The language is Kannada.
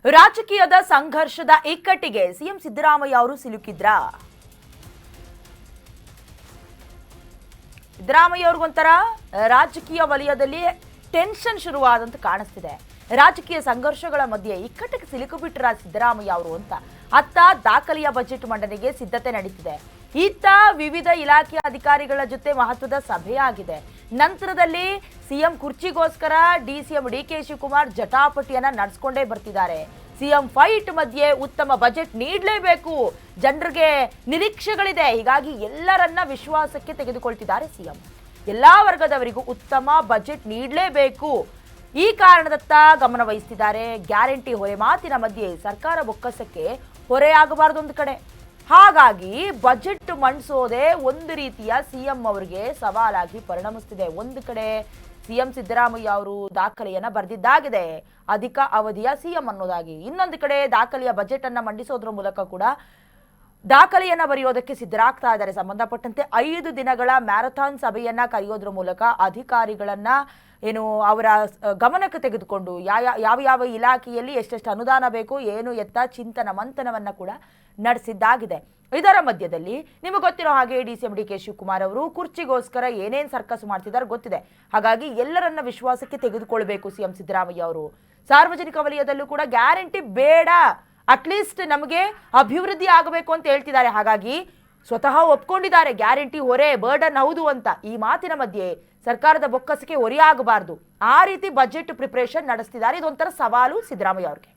ರಾಜಕೀಯದ ಸಂಘರ್ಷದ ಇಕ್ಕಟ್ಟಿಗೆ ಸಿಎಂ ಸಿದ್ದರಾಮಯ್ಯ ಅವರು ಸಿಲುಕಿದ್ರಾ? ಸಿದ್ದರಾಮಯ್ಯ ಅವ್ರಿಗೊಂಥರ ರಾಜಕೀಯ ವಲಯದಲ್ಲಿ ಟೆನ್ಷನ್ ಶುರುವಾದಂತ ಕಾಣಿಸ್ತಿದೆ. ರಾಜಕೀಯ ಸಂಘರ್ಷಗಳ ಮಧ್ಯೆ ಇಕ್ಕಟ್ಟಿಗೆ ಸಿಲುಕಿಬಿಟ್ರ ಸಿದ್ದರಾಮಯ್ಯ ಅವರು ಅಂತ. ಅತ್ತ ದಾಖಲೆಯ ಬಜೆಟ್ ಮಂಡನೆಗೆ ಸಿದ್ಧತೆ ನಡೀತಿದೆ, ಇತ್ತ ವಿವಿಧ ಇಲಾಖೆಯ ಅಧಿಕಾರಿಗಳ ಜೊತೆ ಮಹತ್ವದ ಸಭೆಯಾಗಿದೆ. ನಂತರದಲ್ಲಿ ಸಿಎಂ ಕುರ್ಚಿಗೋಸ್ಕರ ಡಿಸಿಎಂ ಡಿಕೆ ಶಿವಕುಮಾರ್ ಜಟಾಪಟಿಯನ್ನ ನಡೆಸ್ಕೊಂಡೇ ಬರ್ತಿದ್ದಾರೆ. ಸಿಎಂ ಫೈಟ್ ಮಧ್ಯೆ ಉತ್ತಮ ಬಜೆಟ್ ನೀಡಲೇಬೇಕು, ಜನರಿಗೆ ನಿರೀಕ್ಷೆಗಳಿದೆ, ಹೀಗಾಗಿ ಎಲ್ಲರನ್ನ ವಿಶ್ವಾಸಕ್ಕೆ ತೆಗೆದುಕೊಳ್ತಿದ್ದಾರೆ ಸಿಎಂ. ಎಲ್ಲಾ ವರ್ಗದವರಿಗೂ ಉತ್ತಮ ಬಜೆಟ್ ನೀಡಲೇಬೇಕು, ಈ ಕಾರಣದತ್ತ ಗಮನ ವಹಿಸ್ತಿದ್ದಾರೆ. ಗ್ಯಾರಂಟಿ ಹೊರೆ ಮಾತಿನ ಮಧ್ಯೆ ಸರ್ಕಾರ ಬೊಕ್ಕಸಕ್ಕೆ ಹೊರೆಯಾಗಬಾರದು ಒಂದು ಕಡೆ. ಹಾಗಾಗಿ ಬಜೆಟ್ ಮಂಡಿಸೋದೇ ಒಂದು ರೀತಿಯ ಸಿಎಂ ಅವರಿಗೆ ಸವಾಲಾಗಿ ಪರಿಣಮಿಸ್ತಿದೆ. ಒಂದು ಕಡೆ ಸಿಎಂ ಸಿದ್ದರಾಮಯ್ಯ ಅವರು ದಾಖಲೆಯನ್ನ ಬರೆದಿದ್ದಾಗಿದೆ, ಅಧಿಕ ಅವಧಿಯ ಸಿಎಂ ಅನ್ನೋದಾಗಿ. ಇನ್ನೊಂದು ಕಡೆ ದಾಖಲೆಯ ಬಜೆಟ್ ಅನ್ನ ಮಂಡಿಸೋದ್ರ ಮೂಲಕ ಕೂಡ ದಾಖಲೆಯನ್ನ ಬರೆಯೋದಕ್ಕೆ ಸಿದ್ಧರಾಗ್ತಾ ಇದ್ದಾರೆ. ಸಂಬಂಧಪಟ್ಟಂತೆ 5 ದಿನಗಳ ಮ್ಯಾರಥಾನ್ ಸಭೆಯನ್ನ ಕರೆಯೋದ್ರ ಮೂಲಕ ಅಧಿಕಾರಿಗಳನ್ನ ಅವರ ಗಮನಕ್ಕೆ ತೆಗೆದುಕೊಂಡು ಯಾವ ಯಾವ ಇಲಾಖೆಯಲ್ಲಿ ಎಷ್ಟೆಷ್ಟು ಅನುದಾನ ಬೇಕು, ಏನು ಎತ್ತ ಚಿಂತನ ಮಂಥನವನ್ನ ಕೂಡ ನಡೆಸಿದ್ದಾಗಿದೆ. ಇದರ ಮಧ್ಯದಲ್ಲಿ ನಿಮಗೆ ಗೊತ್ತಿರೋ ಹಾಗೆ ಡಿಸಿಎಂ ಡಿಕೆ ಶಿವಕುಮಾರ್ ಅವರು ಕುರ್ಚಿಗೋಸ್ಕರ ಏನೇನು ಸರ್ಕಸ್ ಮಾಡ್ತಿದ್ದಾರೆ ಗೊತ್ತಿದೆ. ಹಾಗಾಗಿ ಎಲ್ಲರನ್ನ ವಿಶ್ವಾಸಕ್ಕೆ ತೆಗೆದುಕೊಳ್ಬೇಕು ಸಿಎಂ ಸಿದ್ದರಾಮಯ್ಯ ಅವರು. ಸಾರ್ವಜನಿಕ ವಲಯದಲ್ಲೂ ಕೂಡ ಗ್ಯಾರಂಟಿ ಬೇಡ, ಅಟ್ಲೀಸ್ಟ್ ನಮಗೆ ಅಭಿವೃದ್ಧಿ ಆಗಬೇಕು ಅಂತ ಹೇಳ್ತಿದ್ದಾರೆ. ಹಾಗಾಗಿ ಸ್ವತಃ ಒಪ್ಕೊಂಡಿದ್ದಾರೆ ಗ್ಯಾರಂಟಿ ಹೊರೆ ಬರ್ಡನ್ ಹೌದು ಅಂತ. ಈ ಮಾತಿನ ಮಧ್ಯೆ ಸರ್ಕಾರದ ಬೊಕ್ಕಸಕ್ಕೆ ಹೊರೆಯಾಗಬಾರದು, ಆ ರೀತಿ ಬಜೆಟ್ ಪ್ರಿಪರೇಷನ್ ನಡೆಸ್ತಿದ್ದಾರೆ. ಇದೊಂಥರ ಸವಾಲು ಸಿದ್ದರಾಮಯ್ಯ ಅವ್ರಿಗೆ.